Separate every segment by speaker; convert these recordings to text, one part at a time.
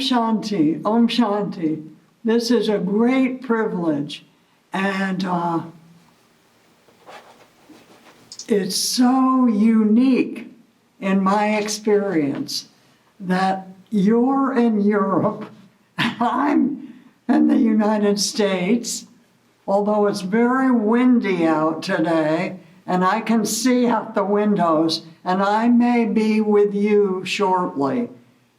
Speaker 1: Shanti, Om Shanti. This is a great privilege, and it's so unique in my experience that you're in Europe, and I'm in the United States, although it's very windy out today, and I can see out the windows, and I may be with you shortly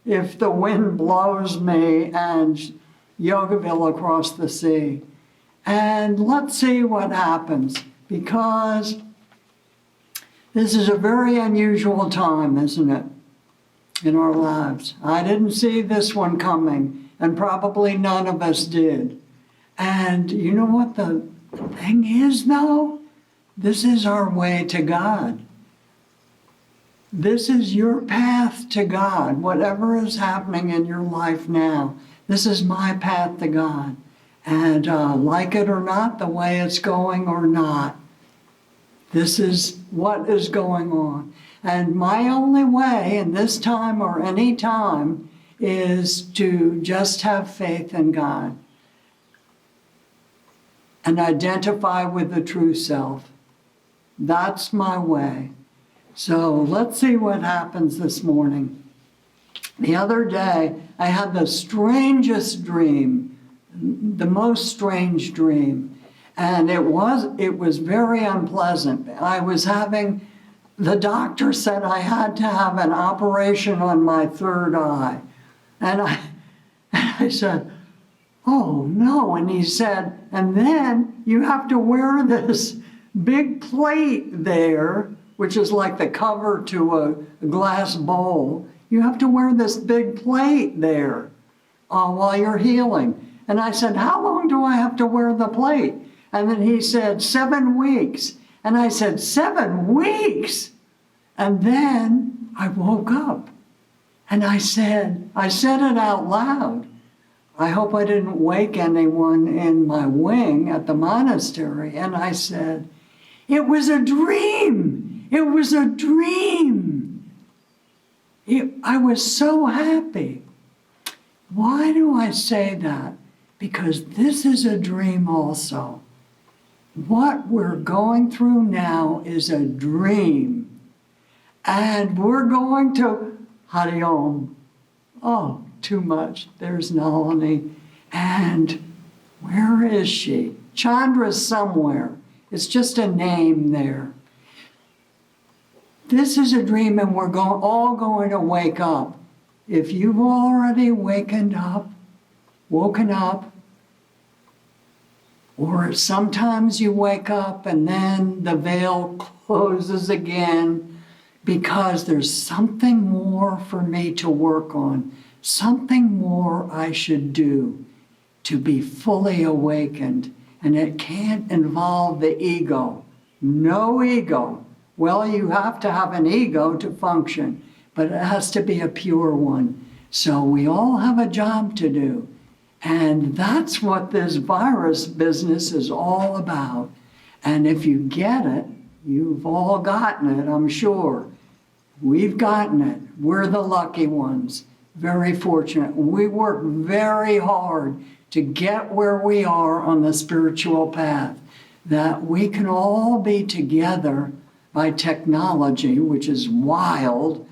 Speaker 1: if the wind blows me and Yogaville across the sea. And let's see what happens, because this is a very unusual time, isn't it, in our lives. I didn't see this one coming, and probably none of us did. And you know what the thing is, though? This is our way to God. This is your path to God. Whatever is happening in your life now, this is my path to God. And like it or not, the way it's going or not, this is what is going on. And my only way in this time or any time is to just have faith in God and identify with the true self. That's my way. So let's see what happens this morning. The other day, I had the strangest dream, the most strange dream. And it was very unpleasant. The doctor said I had to have an operation on my third eye. And I said, oh no. And he said, and then you have to wear this big plate there, which is like the cover to a glass bowl. You have to wear this big plate there while you're healing. And I said, how long do I have to wear the plate? And then he said, 7 weeks. And I said, 7 weeks? And then I woke up and I said it out loud. I hope I didn't wake anyone in my wing at the monastery. And I said, it was a dream. It was a dream. I was so happy. Why do I say that? Because this is a dream also. What we're going through now is a dream. And we're going to Hari Om. Oh, too much. There's Nalini. And where is she? Chandra's somewhere. It's just a name there. This is a dream, and we're all going to wake up. If you've already woken up, or sometimes you wake up and then the veil closes again, because there's something more for me to work on, something more I should do to be fully awakened. And it can't involve the ego. No ego. Well, you have to have an ego to function, but it has to be a pure one. So we all have a job to do. And that's what this virus business is all about. And if you get it, you've all gotten it, I'm sure. We've gotten it. We're the lucky ones. Very fortunate. We work very hard to get where we are on the spiritual path, that we can all be together by technology, which is wild.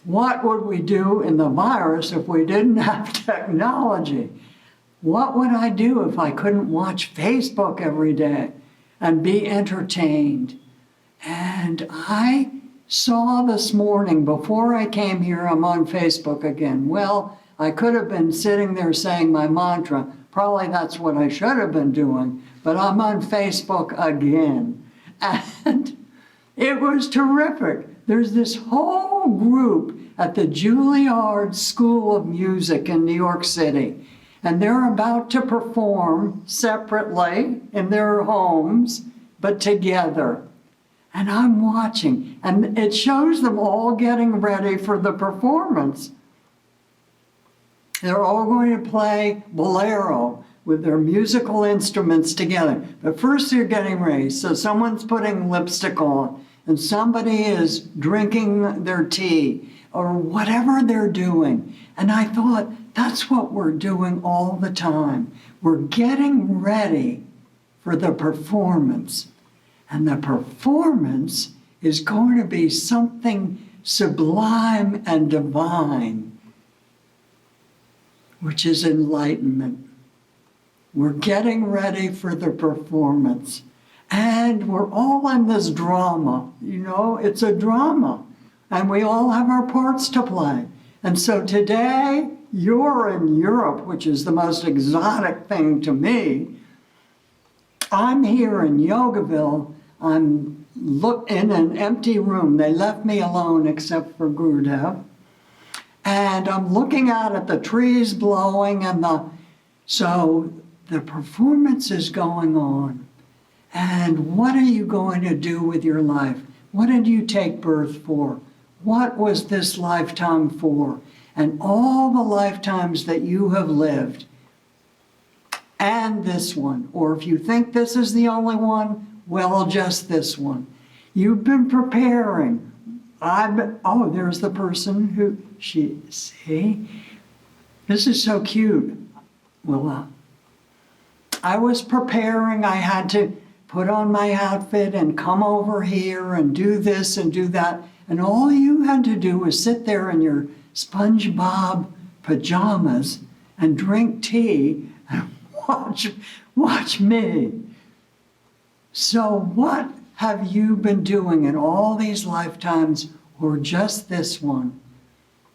Speaker 1: What would we do in the virus if we didn't have technology? What would I do if I couldn't watch Facebook every day and be entertained? And I saw this morning, before I came here, I'm on Facebook again. Well, I could have been sitting there saying my mantra. Probably that's what I should have been doing, but I'm on Facebook again. And it was terrific. There's this whole group at the Juilliard School of Music in New York City, and they're about to perform separately in their homes, but together. And I'm watching, and it shows them all getting ready for the performance. They're all going to play bolero with their musical instruments together. But first they're getting ready. So someone's putting lipstick on, and somebody is drinking their tea. or whatever they're doing. And I thought, that's what we're doing all the time. We're getting ready for the performance. And the performance is going to be something sublime and divine, which is enlightenment. We're getting ready for the performance. And we're all in this drama. You know, it's a drama. And we all have our parts to play. And so today, you're in Europe, which is the most exotic thing to me. I'm here in Yogaville. I'm in an empty room. They left me alone except for Gurudev. And I'm looking out at the trees blowing so the performance is going on. And what are you going to do with your life? What did you take birth for? What was this lifetime for? And all the lifetimes that you have lived, and this one, or if you think this is the only one, well, just this one. You've been preparing. There's the person see? This is so cute. Well, I was preparing. I had to put on my outfit and come over here and do this and do that. And all you had to do was sit there in your SpongeBob pajamas and drink tea and watch me. So what have you been doing in all these lifetimes, or just this one?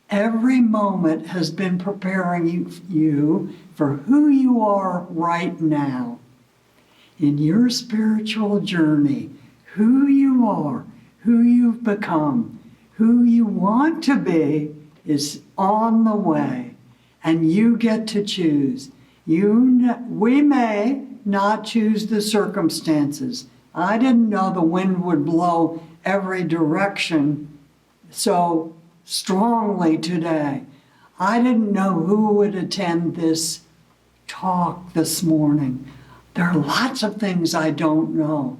Speaker 1: Every moment has been preparing you for who you are right now. In your spiritual journey, who you are, who you've become, who you want to be is on the way, and you get to choose. We may not choose the circumstances. I didn't know the wind would blow every direction so strongly today. I didn't know who would attend this talk this morning. There are lots of things I don't know,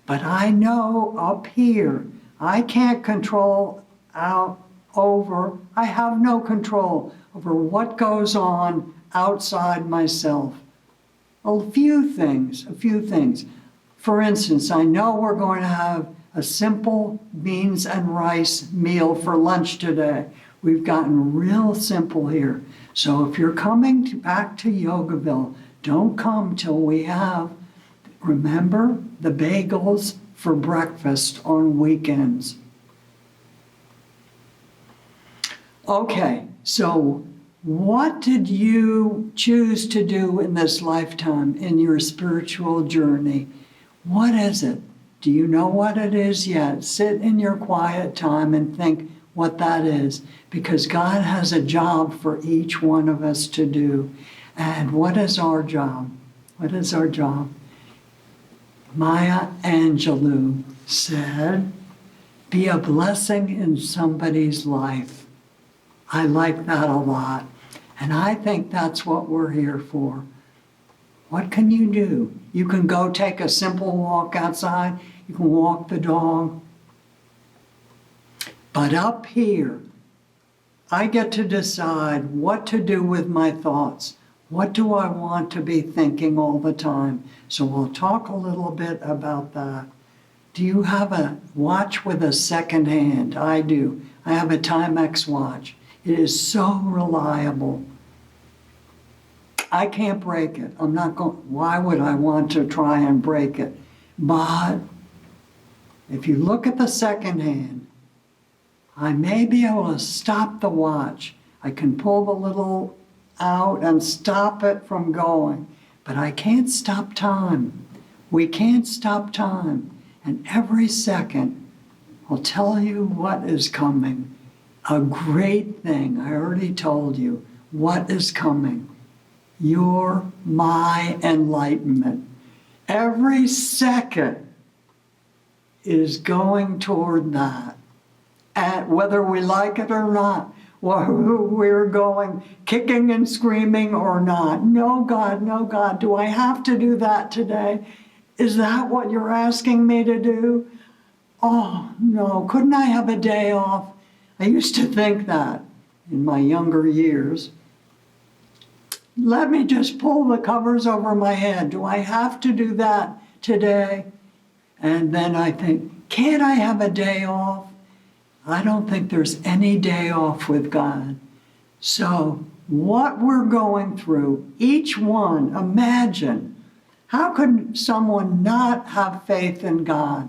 Speaker 1: but I know up here, I can't control I have no control over what goes on outside myself. A few things. For instance, I know we're going to have a simple beans and rice meal for lunch today. We've gotten real simple here. So if you're coming back to Yogaville, don't come till we have, remember, the bagels for breakfast on weekends. Okay, so what did you choose to do in this lifetime in your spiritual journey? What is it? Do you know what it is yet? Sit in your quiet time and think what that is, because God has a job for each one of us to do. And what is our job? What is our job? Maya Angelou said, be a blessing in somebody's life. I like that a lot. And I think that's what we're here for. What can you do? You can go take a simple walk outside. You can walk the dog. But up here, I get to decide what to do with my thoughts. What do I want to be thinking all the time? So we'll talk a little bit about that. Do you have a watch with a second hand? I do. I have a Timex watch. It is so reliable. I can't break it. Why would I want to try and break it? But if you look at the second hand, I may be able to stop the watch. I can pull the little out and stop it from going, but I can't stop time. We can't stop time. And every second, I'll tell you what is coming. A great thing. I already told you what is coming. My enlightenment. Every second is going toward that. And whether we like it or not, we're going kicking and screaming or not. No, God, do I have to do that today? Is that what you're asking me to do? Oh, no, couldn't I have a day off? I used to think that in my younger years. Let me just pull the covers over my head. Do I have to do that today? And then I think, can't I have a day off? I don't think there's any day off with God. So what we're going through, each one, imagine, how could someone not have faith in God?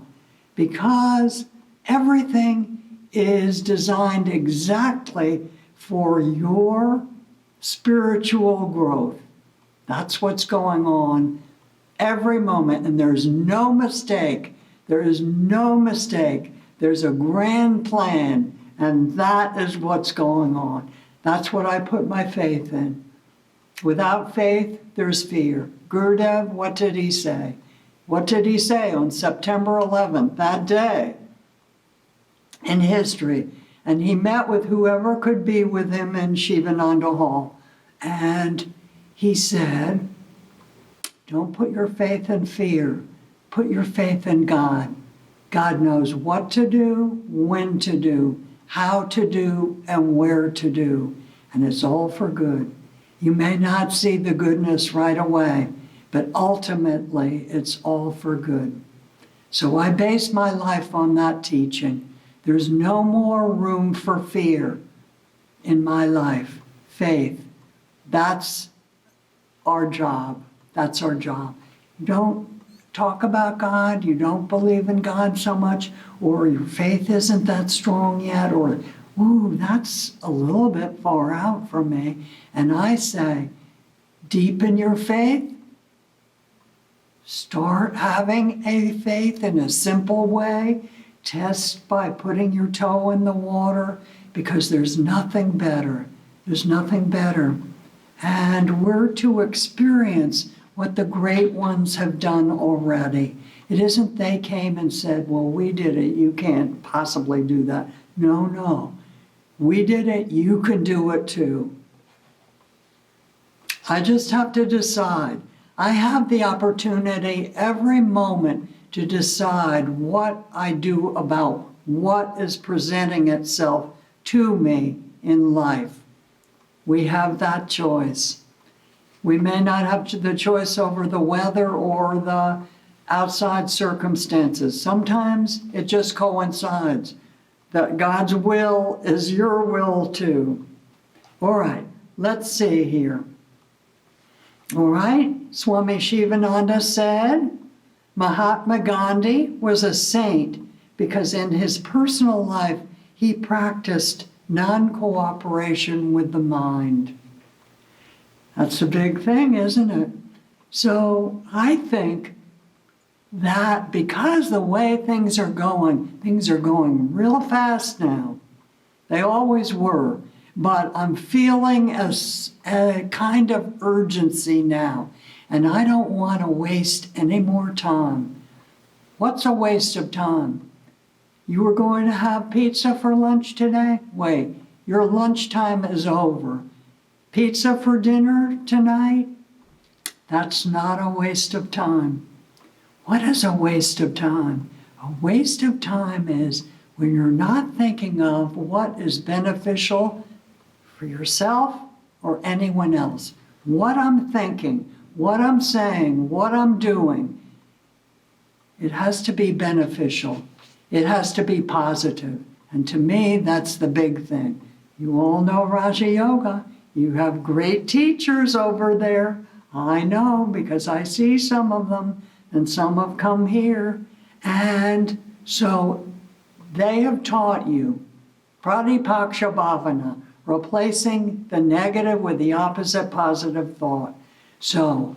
Speaker 1: Because everything is designed exactly for your spiritual growth. That's what's going on every moment, and there's no mistake. There is no mistake. There's a grand plan, and that is what's going on. That's what I put my faith in. Without faith, there's fear. Gurudev, what did he say? What did he say on September 11th, that day in history? And he met with whoever could be with him in Shivananda Hall. And he said, don't put your faith in fear. Put your faith in God. God knows what to do, when to do, how to do, and where to do. And it's all for good. You may not see the goodness right away, but ultimately it's all for good. So I base my life on that teaching. There's no more room for fear in my life. Faith. That's our job. That's our job. Don't talk about God. You don't believe in God so much, or your faith isn't that strong yet, or, ooh, that's a little bit far out from me. And I say, deepen your faith. Start having a faith in a simple way. Test by putting your toe in the water, because there's nothing better. There's nothing better. And we're to experience what the great ones have done already. It isn't they came and said, well, we did it, you can't possibly do that. No, no. We did it, you can do it too. I just have to decide. I have the opportunity every moment to decide what I do about what is presenting itself to me in life. We have that choice. We may not have the choice over the weather or the outside circumstances. Sometimes it just coincides that God's will is your will too. All right, let's see here. All right, Swami Shivananda said Mahatma Gandhi was a saint because in his personal life he practiced non-cooperation with the mind. That's a big thing, isn't it? So I think that because the way things are going real fast now. They always were. But I'm feeling a kind of urgency now. And I don't want to waste any more time. What's a waste of time? You were going to have pizza for lunch today? Wait, your lunchtime is over. Pizza for dinner tonight? That's not a waste of time. What is a waste of time? A waste of time is when you're not thinking of what is beneficial for yourself or anyone else. What I'm thinking, what I'm saying, what I'm doing, it has to be beneficial. It has to be positive. And to me, that's the big thing. You all know Raja Yoga. You have great teachers over there. I know because I see some of them and some have come here. And so they have taught you Pratipaksha Bhavana, replacing the negative with the opposite positive thought. So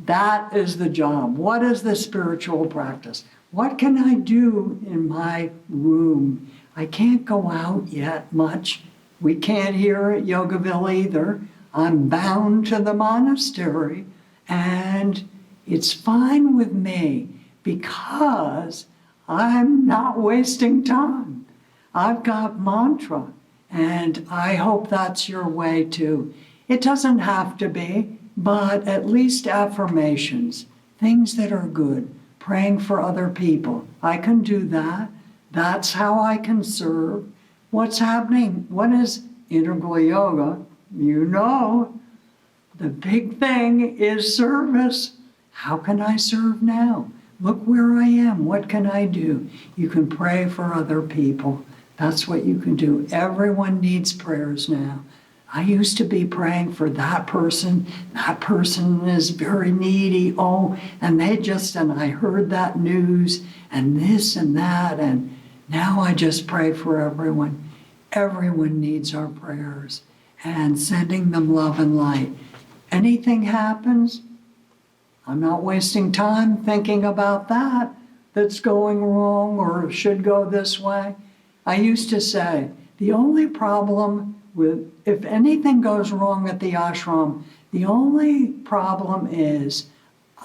Speaker 1: that is the job. What is the spiritual practice? What can I do in my room? I can't go out yet much. We can't here at Yogaville either. I'm bound to the monastery, and it's fine with me because I'm not wasting time. I've got mantra, and I hope that's your way too. It doesn't have to be, but at least affirmations, things that are good, praying for other people. I can do that. That's how I can serve. What's happening? What is integral yoga? You know, the big thing is service. How can I serve now? Look where I am. What can I do? You can pray for other people. That's what you can do. Everyone needs prayers now. I used to be praying for that person. That person is very needy. Oh, and I heard that news and this and that. And now I just pray for everyone. Everyone needs our prayers and sending them love and light. Anything happens, I'm not wasting time thinking about that's going wrong or should go this way. I used to say, the only problem if anything goes wrong at the ashram, the only problem is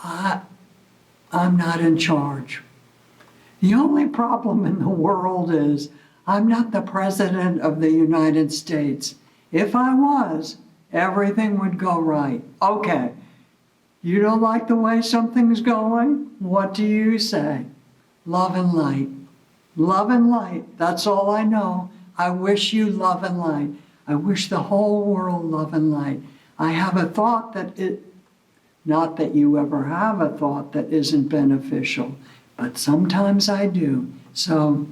Speaker 1: I'm not in charge. The only problem in the world is I'm not the president of the United States. If I was, everything would go right. Okay, you don't like the way something's going? What do you say? Love and light. Love and light, that's all I know. I wish you love and light. I wish the whole world love and light. I have a thought not that you ever have a thought that isn't beneficial, but sometimes I do. So,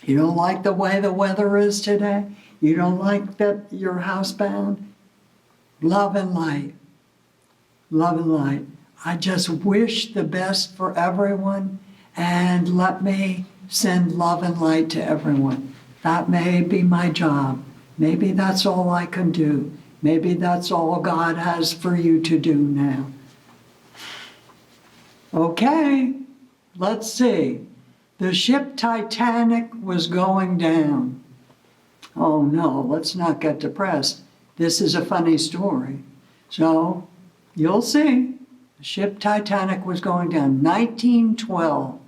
Speaker 1: you don't like the way the weather is today? You don't like that you're housebound? Love and light. Love and light. I just wish the best for everyone, and let me send love and light to everyone. That may be my job. Maybe that's all I can do. Maybe that's all God has for you to do now. Okay, let's see. The ship Titanic was going down. Oh no, let's not get depressed. This is a funny story. So, you'll see. The ship Titanic was going down. 1912.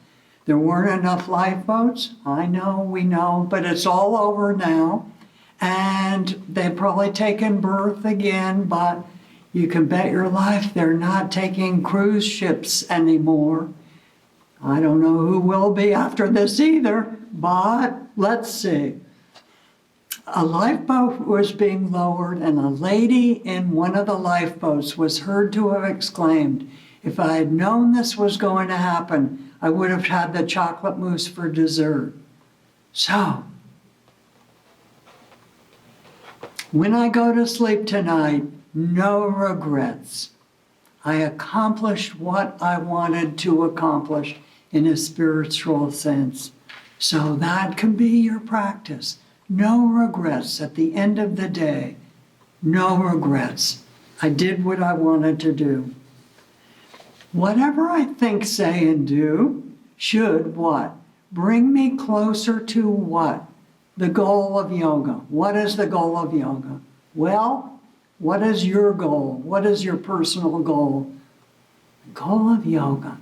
Speaker 1: There weren't enough lifeboats. I know, we know, but it's all over now. And they've probably taken berth again, but you can bet your life they're not taking cruise ships anymore. I don't know who will be after this either, but let's see. A lifeboat was being lowered, and a lady in one of the lifeboats was heard to have exclaimed, "If I had known this was going to happen, I would have had the chocolate mousse for dessert." So, when I go to sleep tonight, no regrets. I accomplished what I wanted to accomplish in a spiritual sense. So that can be your practice. No regrets at the end of the day. No regrets. I did what I wanted to do. Whatever I think, say, and do should what? Bring me closer to what? The goal of yoga. What is the goal of yoga? Well, what is your goal? What is your personal goal? The goal of yoga.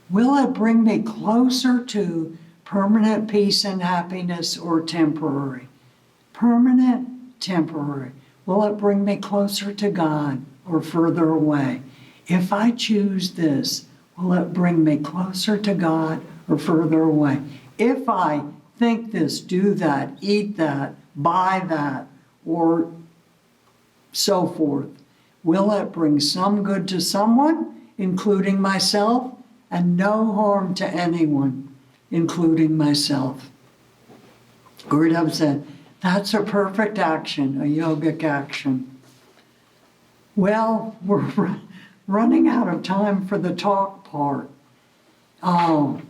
Speaker 1: Will it bring me closer to permanent peace and happiness, or temporary? Permanent, temporary. Will it bring me closer to God or further away? If I choose this, will it bring me closer to God or further away? If I think this, do that, eat that, buy that, or so forth, will it bring some good to someone, including myself, and no harm to anyone, including myself? Gurudev said, that's a perfect action, a yogic action. Well, we're running out of time for the talk part. Oh,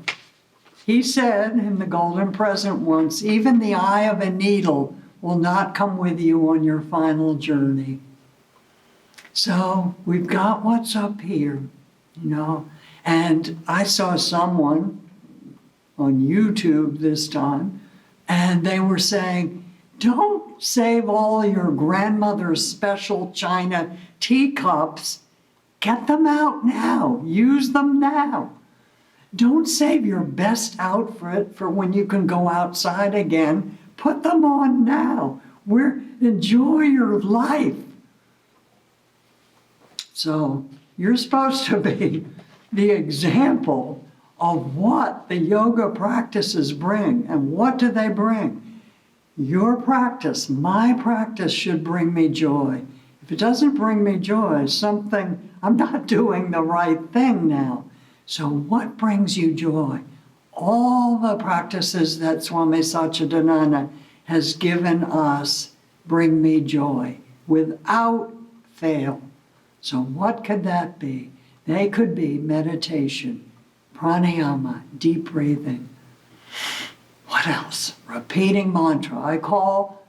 Speaker 1: he said in the Golden Present once, even the eye of a needle will not come with you on your final journey. So we've got what's up here, and I saw someone on YouTube this time, and they were saying, don't save all your grandmother's special china teacups. Get them out now. Use them now. Don't save your best outfit for when you can go outside again. Put them on now. Enjoy your life. So you're supposed to be the example of what the yoga practices bring. And what do they bring? Your practice, my practice should bring me joy. If it doesn't bring me joy, I'm not doing the right thing now. So what brings you joy? All the practices that Swami Satchidananda has given us bring me joy without fail. So what could that be? They could be meditation, pranayama, deep breathing. What else? Repeating mantra. I call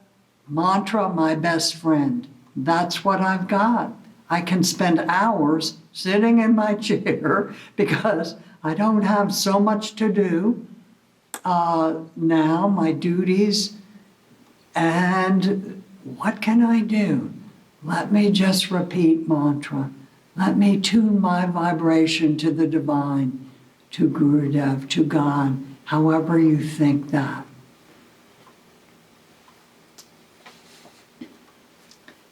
Speaker 1: mantra my best friend. That's what I've got. I can spend hours sitting in my chair because I don't have so much to do now, my duties. And what can I do? Let me just repeat mantra. Let me tune my vibration to the divine, to Gurudev, to God, however you think that.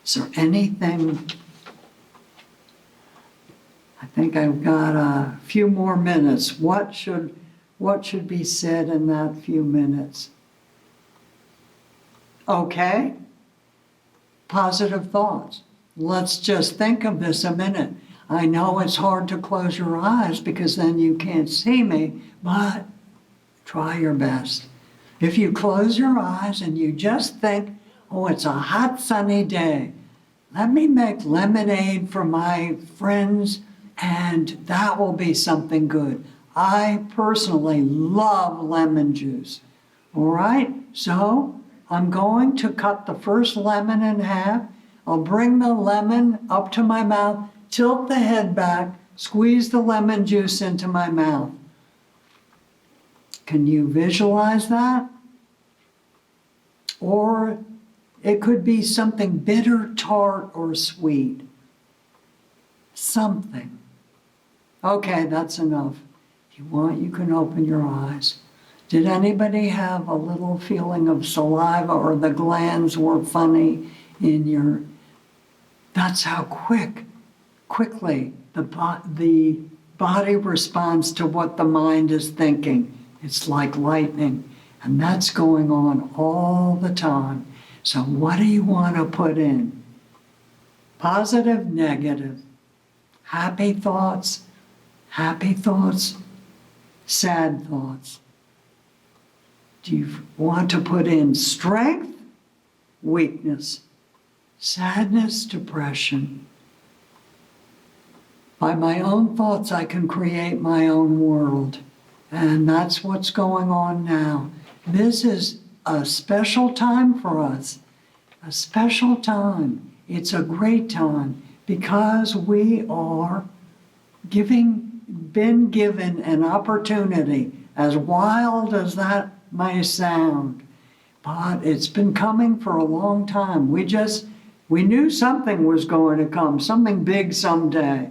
Speaker 1: Is there anything? I think I've got a few more minutes. What should be said in that few minutes? Okay. Positive thoughts. Let's just think of this a minute. I know it's hard to close your eyes because then you can't see me, but try your best. If you close your eyes and you just think, oh, it's a hot sunny day. Let me make lemonade for my friends and that will be something good. I personally love lemon juice. All right, so I'm going to cut the first lemon in half. I'll bring the lemon up to my mouth, tilt the head back, squeeze the lemon juice into my mouth. Can you visualize that? Or it could be something bitter, tart, or sweet. Something. Okay, that's enough. If you want, you can open your eyes. Did anybody have a little feeling of saliva or the glands were funny in your... That's how quickly the body responds to what the mind is thinking. It's like lightning, and that's going on all the time. So what do you want to put in? Positive, negative, happy thoughts, sad thoughts. Do you want to put in strength, weakness, sadness, depression? By my own thoughts, I can create my own world. And that's what's going on now. This is a special time for us, a special time. It's a great time because we are been given an opportunity, as wild as that may sound, but it's been coming for a long time. We knew something was going to come, something big someday.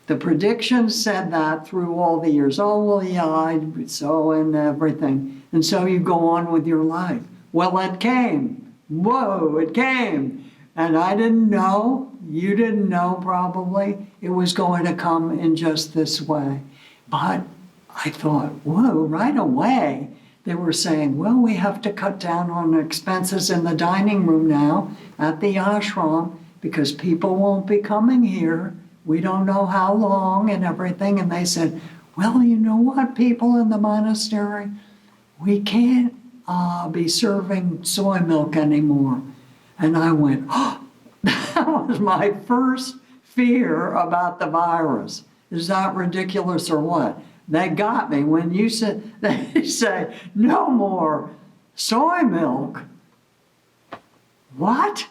Speaker 1: The predictions said that through all the years. Oh, well, yeah, so and everything. And so you go on with your life. Well, it came. Whoa, it came. And I didn't know, you didn't know probably, it was going to come in just this way. But I thought, whoa, right away. They were saying, well, we have to cut down on expenses in the dining room now at the ashram because people won't be coming here. We don't know how long and everything. And they said, well, you know what, people in the monastery, we can't be serving soy milk anymore. And I went, oh, that was my first fear about the virus. Is that ridiculous or what? They got me when you said, they say, no more soy milk. What?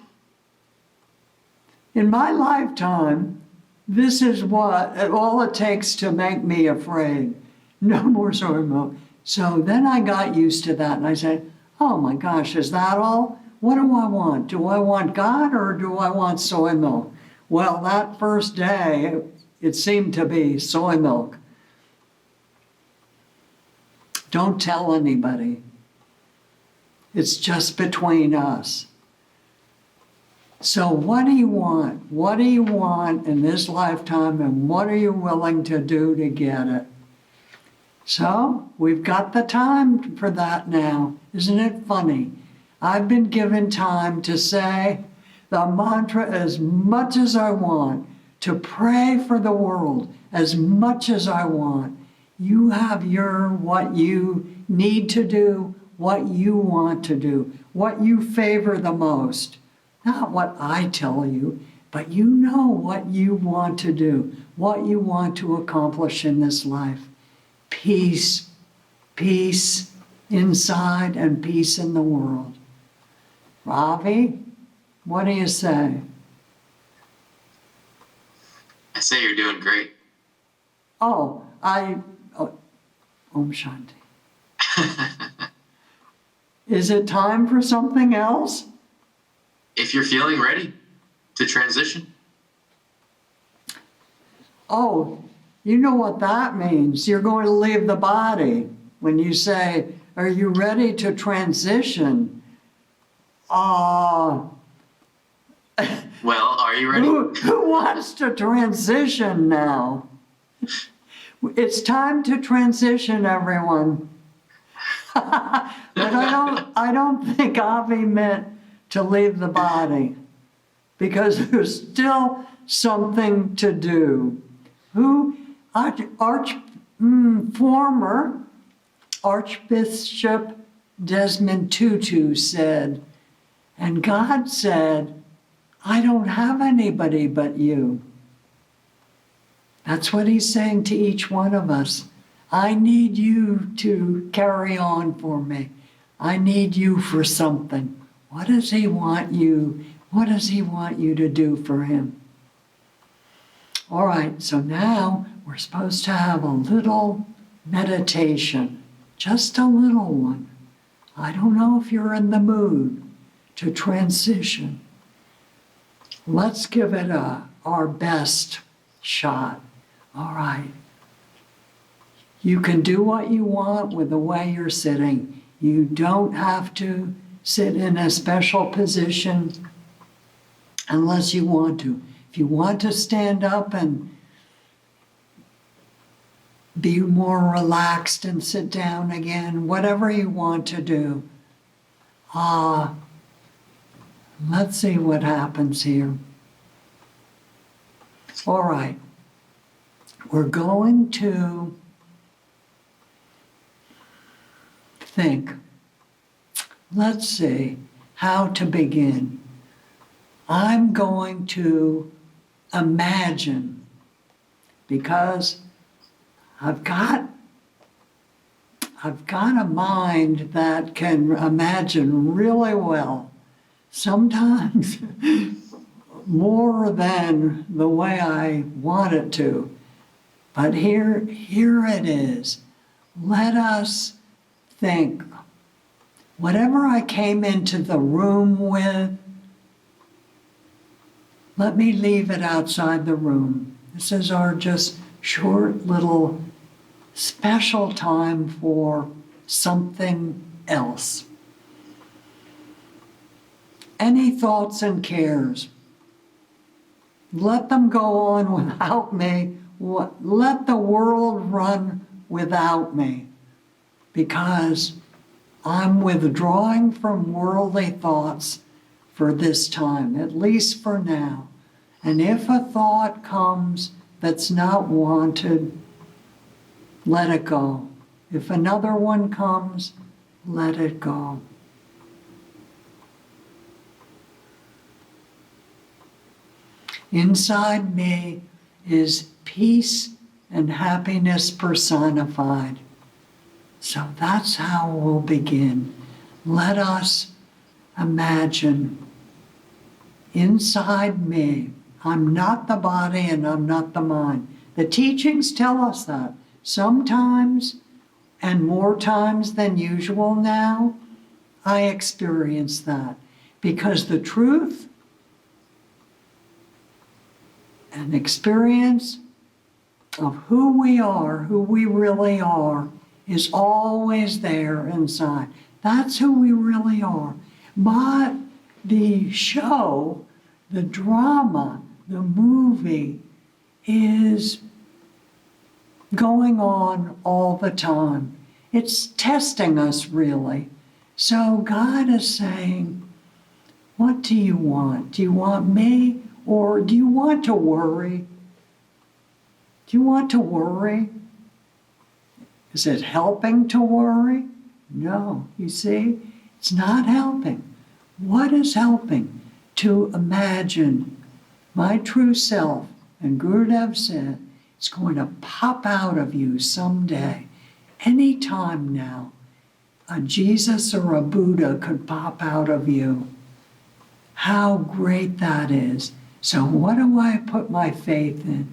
Speaker 1: In my lifetime, this is all it takes to make me afraid. No more soy milk. So then I got used to that and I said, oh my gosh, is that all? What do I want? Do I want God or do I want soy milk? Well, that first day, it seemed to be soy milk. Don't tell anybody. It's just between us. So what do you want? What do you want in this lifetime and what are you willing to do to get it? So we've got the time for that now. Isn't it funny? I've been given time to say the mantra as much as I want, to pray for the world as much as I want. You have what you need to do, what you want to do, what you favor the most. Not what I tell you, but you know what you want to do, what you want to accomplish in this life. Peace, peace inside and peace in the world. Ravi, what do you say?
Speaker 2: I say you're doing great.
Speaker 1: Oh, Om Shanti. Is it time for something else?
Speaker 2: If you're feeling ready to transition.
Speaker 1: Oh, you know what that means. You're going to leave the body. When you say, are you ready to transition?
Speaker 2: Well, are you ready?
Speaker 1: Who wants to transition now? It's time to transition, everyone. But I don't think Avi meant to leave the body, because there's still something to do. Former Archbishop Desmond Tutu said, and God said, I don't have anybody but you. That's what he's saying to each one of us. I need you to carry on for me. I need you for something. What does he want you? What does he want you to do for him? All right, so now we're supposed to have a little meditation, just a little one. I don't know if you're in the mood to transition. Let's give it our best shot. All right. You can do what you want with the way you're sitting. You don't have to sit in a special position unless you want to. If you want to stand up and be more relaxed and sit down again, whatever you want to do. Let's see what happens here. All right. We're going to think. Let's see how to begin. I'm going to imagine, because I've got a mind that can imagine really well, sometimes more than the way I want it to. But here it is. Let us think. Whatever I came into the room with, let me leave it outside the room. This is our just short little special time for something else. Any thoughts and cares, let them go on without me. Let the world run without me, because I'm withdrawing from worldly thoughts for this time, at least for now. And if a thought comes that's not wanted, let it go. If another one comes, let it go. Inside me is peace and happiness personified. So that's how we'll begin. Let us imagine inside me, I'm not the body and I'm not the mind. The teachings tell us that. Sometimes, and more times than usual now, I experience that. Because the truth and experience of who we really are, is always there inside. That's who we really are. But the show, the drama, the movie is going on all the time. It's testing us, really. So God is saying, what do you want? Do you want me, or do you want to worry? Do you want to worry? Is it helping to worry? No, you see, it's not helping. What is helping? To imagine my true self, and Gurudev said, it's going to pop out of you someday, any time now. A Jesus or a Buddha could pop out of you. How great that is. So what do I put my faith in?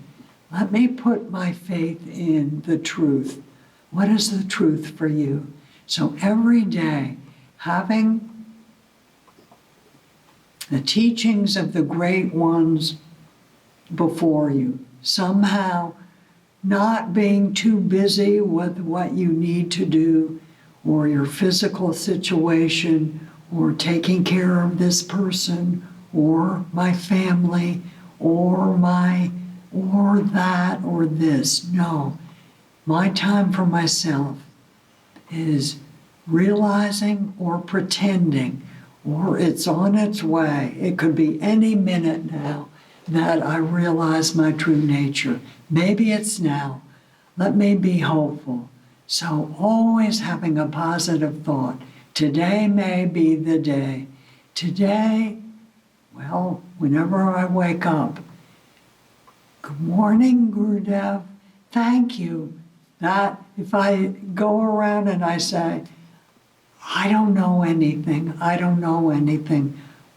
Speaker 1: Let me put my faith in the truth. What is the truth for you? So every day, having the teachings of the great ones before you, somehow not being too busy with what you need to do, or your physical situation, or taking care of this person, or my family, or that, or this. No, my time for myself is realizing or pretending, or it's on its way. It could be any minute now that I realize my true nature. Maybe it's now. Let me be hopeful. So always having a positive thought. Today may be the day. Today, well, whenever I wake up, good morning, Gurudev. Thank you. That if I go around and I say, I don't know anything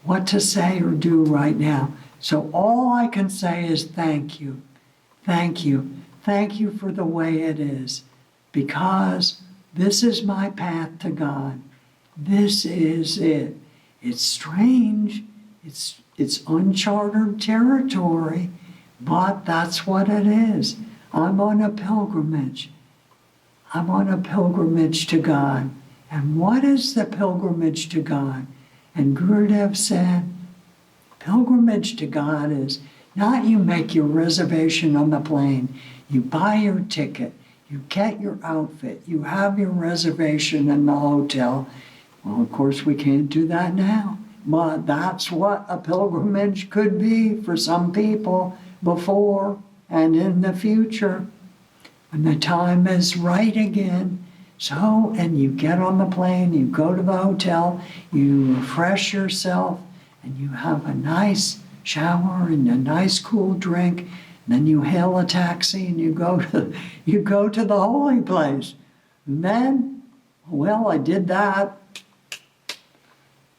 Speaker 1: what to say or do right now. So all I can say is thank you. Thank you. Thank you for the way it is, because this is my path to God. This is it. It's strange. It's uncharted territory, but that's what it is. I'm on a pilgrimage. I'm on a pilgrimage to God. And what is the pilgrimage to God? And Gurudev said, pilgrimage to God is not you make your reservation on the plane, you buy your ticket, you get your outfit, you have your reservation in the hotel. Well, of course, we can't do that now, but that's what a pilgrimage could be for some people before and in the future, when the time is right again. So, and you get on the plane, you go to the hotel, you refresh yourself, and you have a nice shower and a nice cool drink. Then you hail a taxi and you go to the holy place. And then, well, I did that.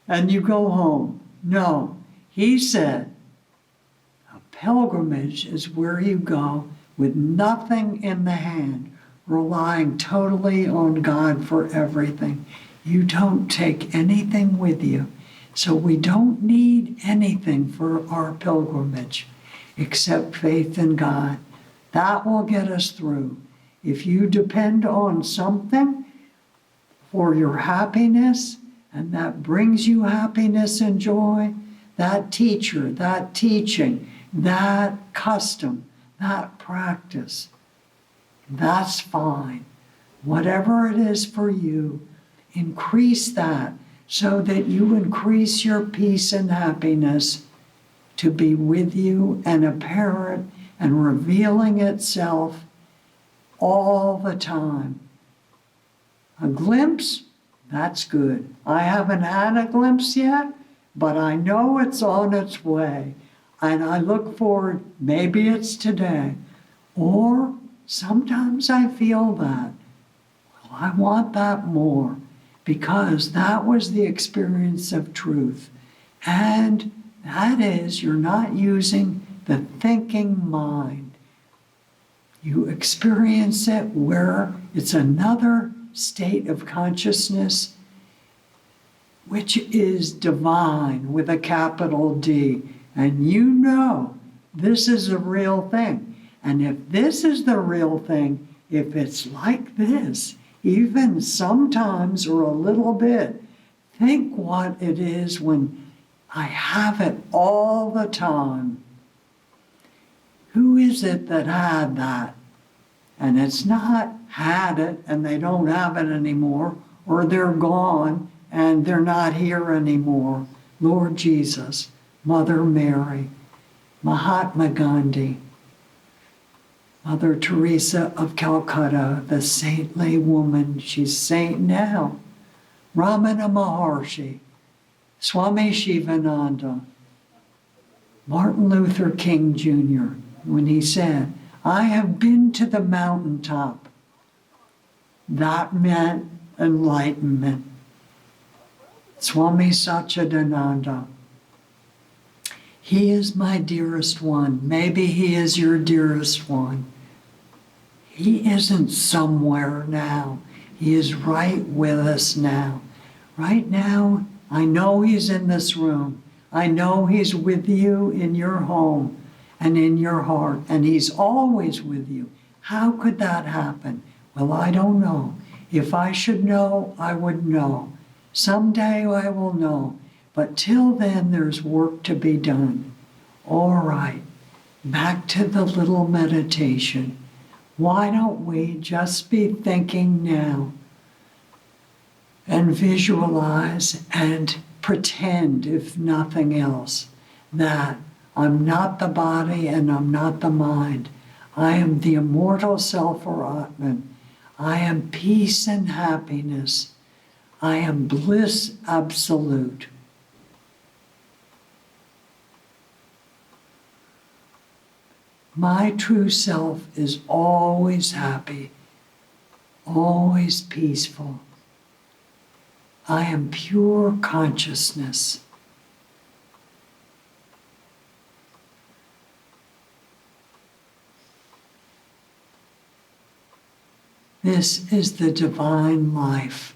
Speaker 1: And you go home. No, he said, a pilgrimage is where you go with nothing in the hand, relying totally on God for everything. You don't take anything with you. So we don't need anything for our pilgrimage except faith in God. That will get us through. If you depend on something for your happiness, and that brings you happiness and joy, that teacher, that teaching, that custom, that practice, that's fine. Whatever it is for you, increase that so that you increase your peace and happiness to be with you and apparent and revealing itself all the time. A glimpse, that's good. I haven't had a glimpse yet, but I know it's on its way. And I look forward, maybe it's today. Or sometimes I feel that. Well, I want that more, because that was the experience of truth. And that is, you're not using the thinking mind. You experience it where it's another state of consciousness, which is divine with a capital D. And you know this is a real thing. And if this is the real thing, if it's like this, even sometimes or a little bit, think what it is when I have it all the time. Who is it that had that? And it's not had it and they don't have it anymore, or they're gone and they're not here anymore. Lord Jesus, Mother Mary, Mahatma Gandhi, Mother Teresa of Calcutta, the saintly woman, she's saint now. Ramana Maharshi, Swami Shivananda, Martin Luther King Jr., when he said, I have been to the mountaintop. That meant enlightenment. Swami Satchidananda, he is my dearest one. Maybe he is your dearest one. He isn't somewhere now. He is right with us now. Right now, I know he's in this room. I know he's with you in your home and in your heart, and he's always with you. How could that happen? Well, I don't know. If I should know, I would know. Someday I will know. But till then, there's work to be done. All right, back to the little meditation. Why don't we just be thinking now and visualize and pretend, if nothing else, that I'm not the body and I'm not the mind. I am the immortal self or Atman. I am peace and happiness. I am bliss absolute. My true self is always happy, always peaceful. I am pure consciousness. This is the divine life.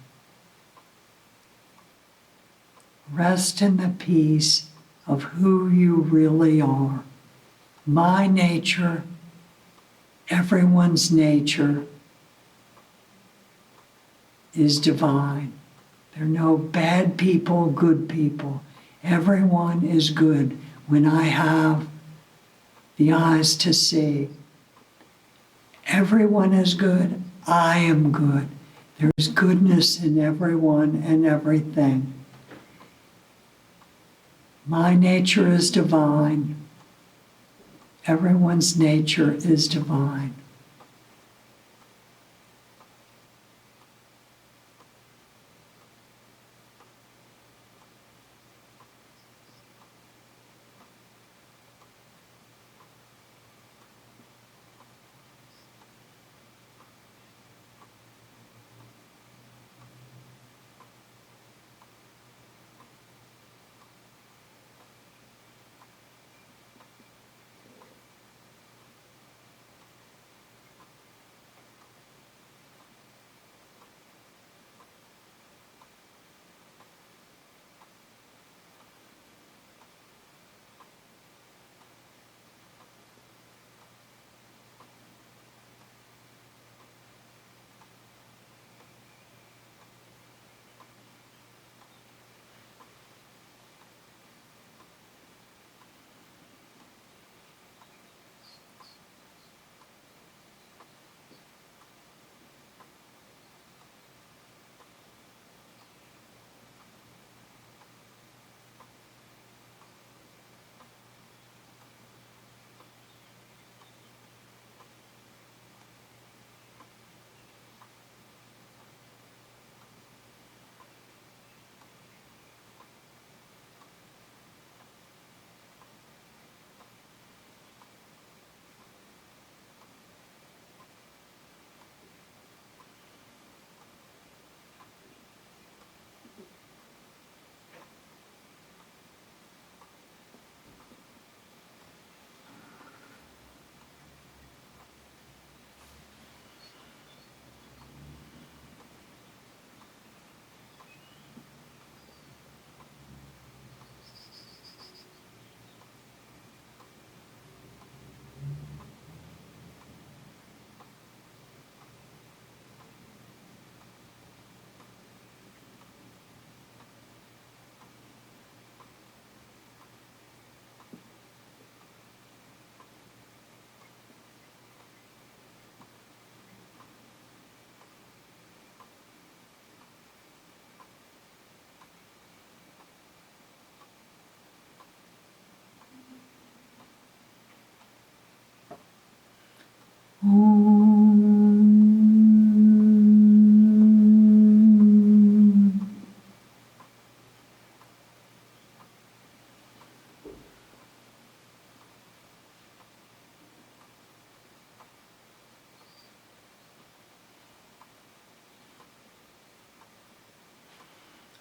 Speaker 1: Rest in the peace of who you really are. My nature, everyone's nature, is divine. There are no bad people, good people. Everyone is good when I have the eyes to see. Everyone is good. I am good. There's goodness in everyone and everything. My nature is divine. Everyone's nature is divine.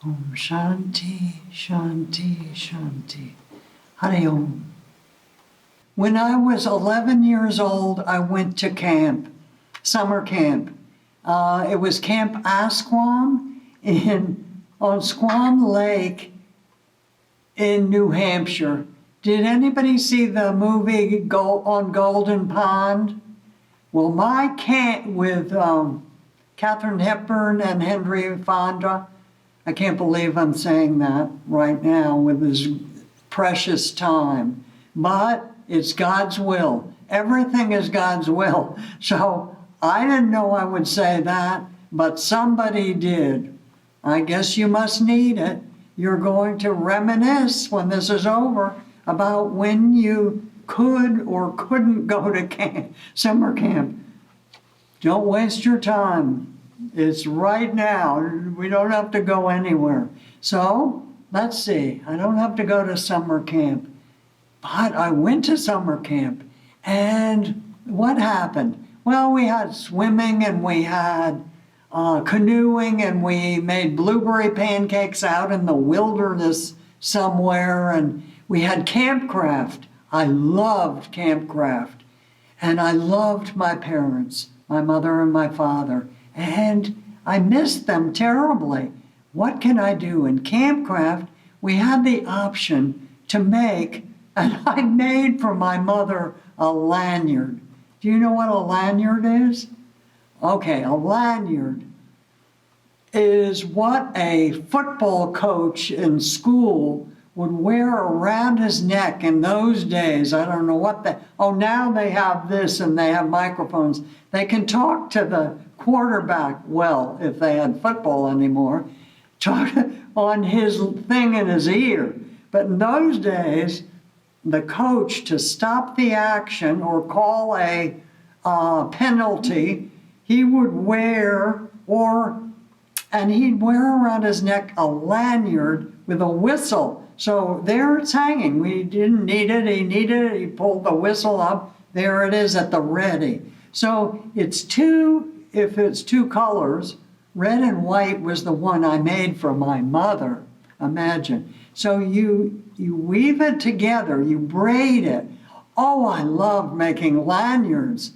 Speaker 1: Om Shanti, Shanti, Shanti. Hari Om. When I was 11 years old, I went to camp, summer camp. It was Camp Asquam on Squam Lake in New Hampshire. Did anybody see the movie on Golden Pond? Well, my camp with Katharine Hepburn and Henry Fonda. I can't believe I'm saying that right now with this precious time. But it's God's will. Everything is God's will. So I didn't know I would say that, but somebody did. I guess you must need it. You're going to reminisce when this is over about when you could or couldn't go to summer camp. Don't waste your time. It's right now. We don't have to go anywhere. So, let's see. I don't have to go to summer camp. But I went to summer camp. And what happened? Well, we had swimming and we had canoeing and we made blueberry pancakes out in the wilderness somewhere. And we had campcraft. I loved campcraft. And I loved my parents, my mother and my father. And I missed them terribly. What can I do? In campcraft, we had the option to make, and I made for my mother a lanyard. Do you know what a lanyard is? Okay, a lanyard is what a football coach in school would wear around his neck in those days. I don't know what now they have this and they have microphones. They can talk to the quarterback, well, if they had football anymore, talk on his thing in his ear. But in those days, the coach, to stop the action or call a penalty, he would wear he'd wear around his neck a lanyard with a whistle. So there it's hanging. We didn't need it. He needed it. He pulled the whistle up. There it is at the ready. So if it's two colors, red and white was the one I made for my mother. Imagine. So you weave it together. You braid it. Oh, I loved making lanyards.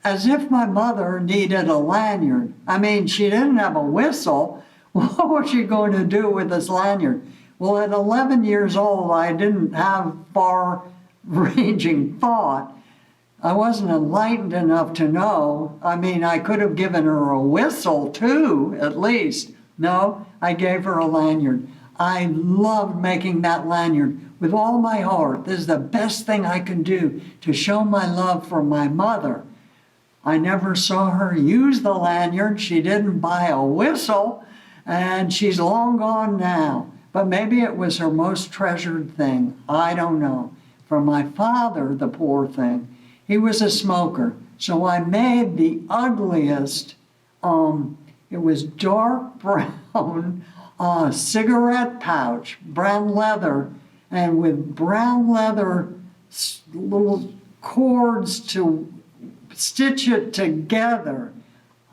Speaker 1: As if my mother needed a lanyard. I mean, she didn't have a whistle. What was she going to do with this lanyard? Well, at 11 years old, I didn't have far-ranging thought. I wasn't enlightened enough to know. I mean, I could have given her a whistle too, at least. No, I gave her a lanyard. I loved making that lanyard with all my heart. This is the best thing I can do to show my love for my mother. I never saw her use the lanyard. She didn't buy a whistle, and she's long gone now. But maybe it was her most treasured thing. I don't know. For my father, the poor thing, he was a smoker. So I made the ugliest, it was dark brown cigarette pouch, brown leather, and with brown leather little cords to stitch it together.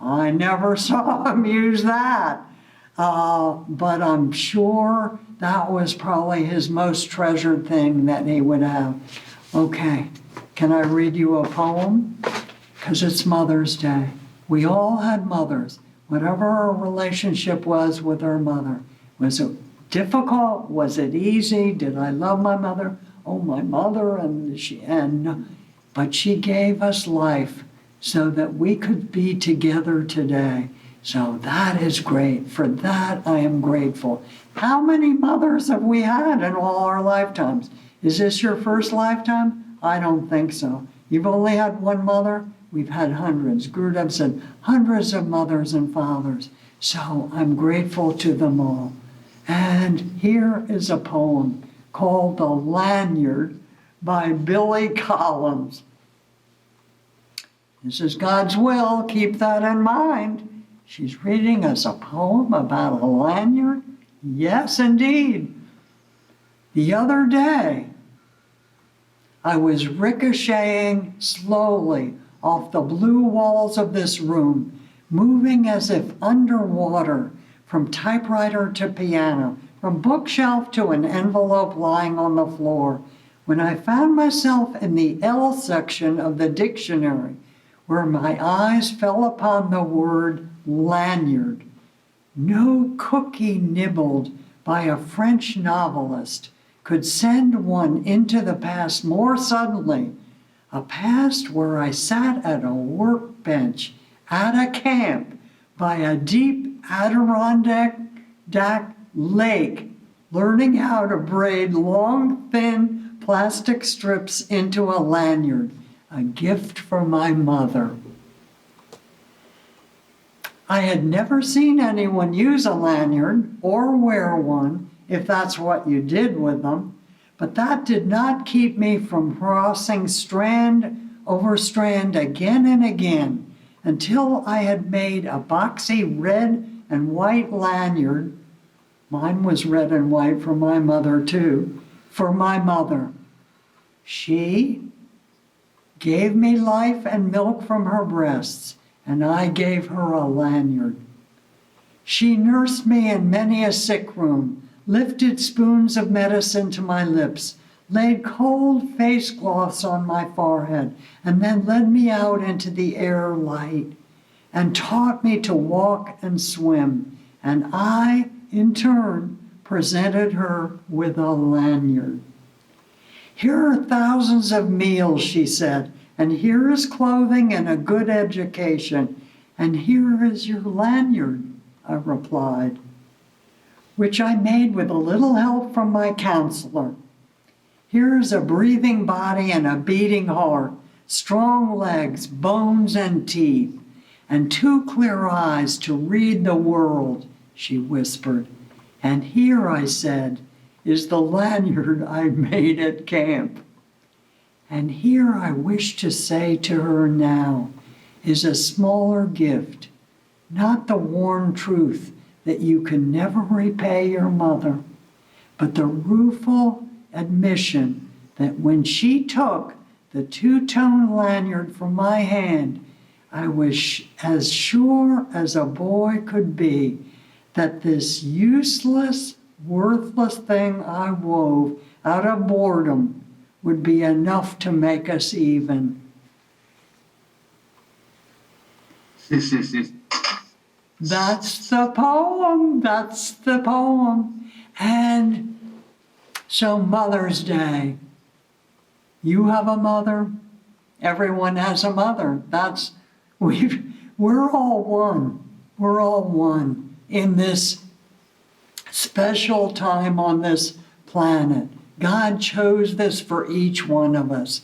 Speaker 1: I never saw him use that. But I'm sure that was probably his most treasured thing that he would have. Okay, can I read you a poem? Because it's Mother's Day. We all had mothers. Whatever our relationship was with our mother. Was it difficult? Was it easy? Did I love my mother? Oh, my mother, but she gave us life so that we could be together today. So that is great. For that, I am grateful. How many mothers have we had in all our lifetimes? Is this your first lifetime? I don't think so. You've only had one mother? We've had hundreds. Gurudev said hundreds of mothers and fathers. So I'm grateful to them all. And here is a poem called The Lanyard by Billy Collins. This is God's will. Keep that in mind. She's reading us a poem about a lanyard? Yes, indeed. The other day, I was ricocheting slowly off the blue walls of this room, moving as if underwater from typewriter to piano, from bookshelf to an envelope lying on the floor, when I found myself in the L section of the dictionary, where my eyes fell upon the word lanyard. No cookie nibbled by a French novelist could send one into the past more suddenly, a past where I sat at a workbench at a camp by a deep Adirondack lake, learning how to braid long, thin plastic strips into a lanyard, a gift from my mother. I had never seen anyone use a lanyard or wear one, if that's what you did with them, but that did not keep me from crossing strand over strand again and again until I had made a boxy red and white lanyard. Mine was red and white for my mother too, for my mother. She gave me life and milk from her breasts, and I gave her a lanyard. She nursed me in many a sick room, lifted spoons of medicine to my lips, laid cold face cloths on my forehead, and then led me out into the air light and taught me to walk and swim. And I, in turn, presented her with a lanyard. Here are thousands of meals, she said, and here is clothing and a good education, and here is your lanyard, I replied, which I made with a little help from my counselor. Here is a breathing body and a beating heart, strong legs, bones and teeth, and 2 clear eyes to read the world, she whispered. And here, I said, is the lanyard I made at camp. And here I wish to say to her now is a smaller gift, not the worn truth that you can never repay your mother, but the rueful admission that when she took the 2-tone lanyard from my hand, I was as sure as a boy could be that this useless, worthless thing I wove out of boredom would be enough to make us even. That's the poem. That's the poem. And so Mother's Day. You have a mother. Everyone has a mother. We're all one. We're all one in this special time on this planet. God chose this for each one of us,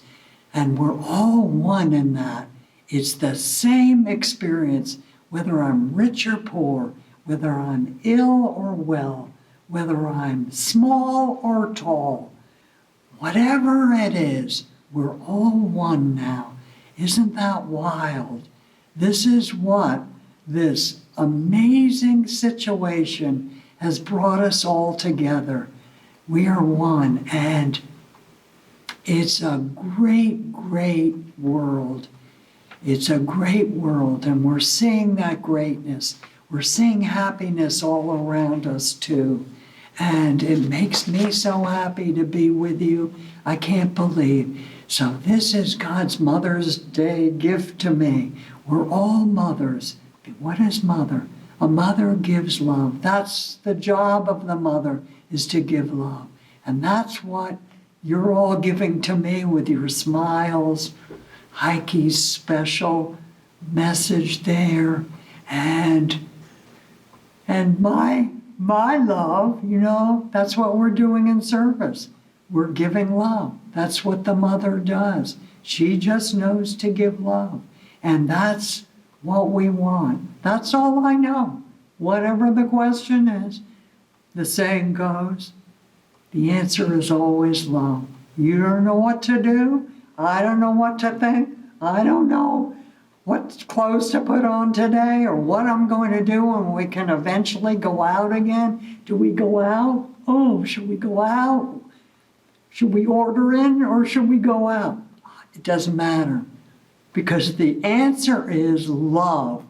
Speaker 1: and we're all one in that. It's the same experience, whether I'm rich or poor, whether I'm ill or well, whether I'm small or tall. Whatever it is, we're all one now. Isn't that wild? This is what this amazing situation has brought us all together. We are one, and it's a great, great world. It's a great world, and we're seeing that greatness. We're seeing happiness all around us, too. And it makes me so happy to be with you. I can't believe. So this is God's Mother's Day gift to me. We're all mothers. What is mother? A mother gives love. That's the job of the mother, is to give love. And that's what you're all giving to me with your smiles. Heike's special message there. And my love, that's what we're doing in service. We're giving love. That's what the mother does. She just knows to give love. And that's what we want. That's all I know. Whatever the question is, the saying goes, the answer is always love. You don't know what to do. I don't know what to think. I don't know what clothes to put on today or what I'm going to do when we can eventually go out again. Do we go out? Oh, should we go out? Should we order in or should we go out? It doesn't matter, because the answer is love.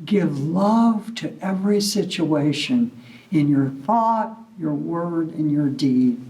Speaker 1: Give love to every situation in your thought, your word, and your deed.